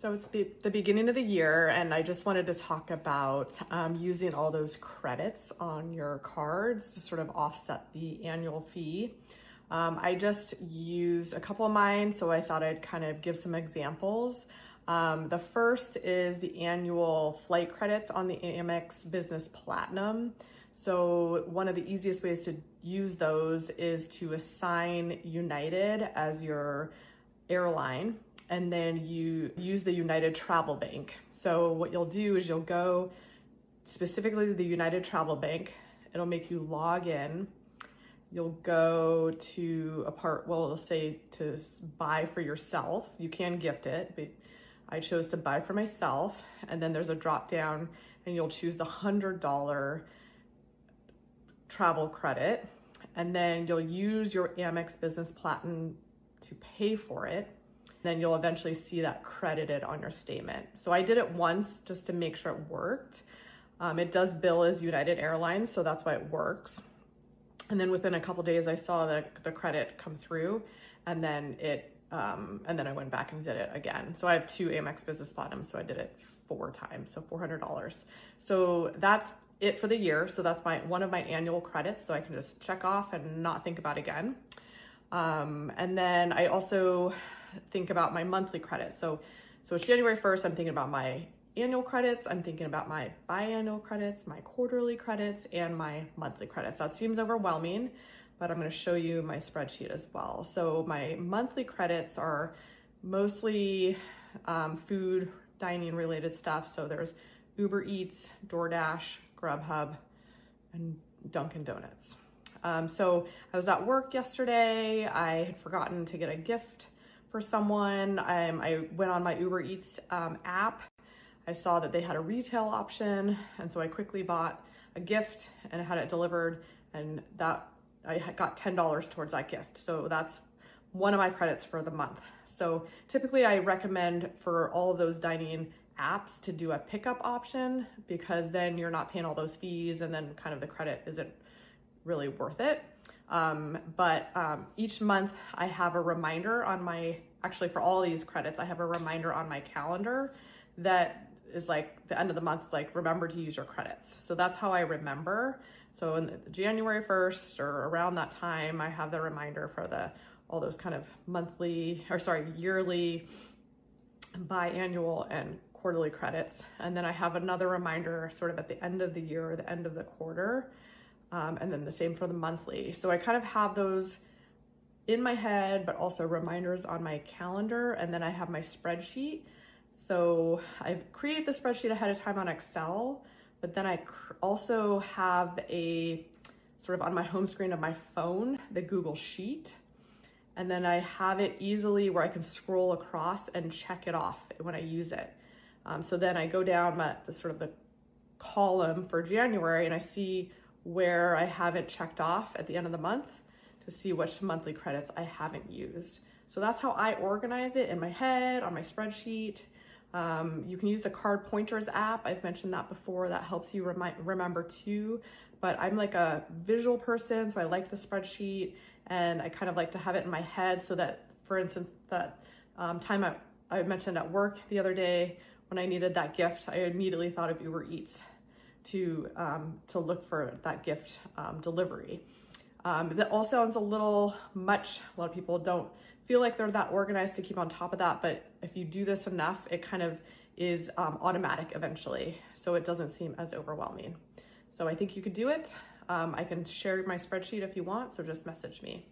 So it's the beginning of the year, and I just wanted to talk about using all those credits on your cards to sort of offset the annual fee. I just used a couple of mine, so I thought I'd kind of give some examples. The first is the annual flight credits on the AMEX Business Platinum. So one of the easiest ways to use those is to assign United as your airline, and then you use the United Travel Bank. So what you'll do is you'll go specifically to the United Travel Bank. It'll make you log in. You'll go to a part, well, it'll say to buy for yourself. You can gift it, but I chose to buy for myself. And then there's a drop down and you'll choose the $100 travel credit. And then you'll use your AMEX Business Platinum to pay for it. Then you'll eventually see that credited on your statement. So I did it once just to make sure it worked. It does bill as United Airlines, so that's why it works. And then within a couple days, I saw the credit come through, and then I went back and did it again. So I have 2 AMEX Business Platinum, so I did it 4 times, so $400. So that's it for the year. So that's one of my annual credits, so I can just check off and not think about it again. And then I also think about my monthly credits. So it's January 1st, I'm thinking about my annual credits, I'm thinking about my biannual credits, my quarterly credits, and my monthly credits. That seems overwhelming, but I'm going to show you my spreadsheet as well. So my monthly credits are mostly food, dining related stuff. So there's Uber Eats, DoorDash, Grubhub, and Dunkin' Donuts. So I was at work yesterday. I had forgotten to get a gift for someone. I went on my Uber Eats app. I saw that they had a retail option, and so I quickly bought a gift and had it delivered, and that I got $10 towards that gift. So that's one of my credits for the month. So typically I recommend for all of those dining apps to do a pickup option, because then you're not paying all those fees, and then kind of the credit isn't really worth it. Each month I have a reminder on actually for all these credits, I have a reminder on my calendar that is like the end of the month, like remember to use your credits. So that's how I remember. So in January 1st or around that time, I have the reminder for all those kind of yearly, biannual, and quarterly credits. And then I have another reminder sort of at the end of the year or the end of the quarter. And then the same for the monthly. So I kind of have those in my head, but also reminders on my calendar. And then I have my spreadsheet. So I've created the spreadsheet ahead of time on Excel, but then I also have a sort of on my home screen of my phone, the Google Sheet. And then I have it easily where I can scroll across and check it off when I use it. So then I go down the column for January, and I see where I haven't checked off at the end of the month to see which monthly credits I haven't used. So that's how I organize it in my head on my spreadsheet. You can use the Card Pointers app. I've mentioned that before. That helps you remember too. But I'm like a visual person, so I like the spreadsheet, and I kind of like to have it in my head so that, for instance, that time I mentioned at work the other day when I needed that gift, I immediately thought of Uber Eats to look for that gift delivery. That all sounds a little much. A lot of people don't feel like they're that organized to keep on top of that, but if you do this enough, it kind of is automatic eventually, so it doesn't seem as overwhelming. So I think you could do it. I can share my spreadsheet if you want, so just message me.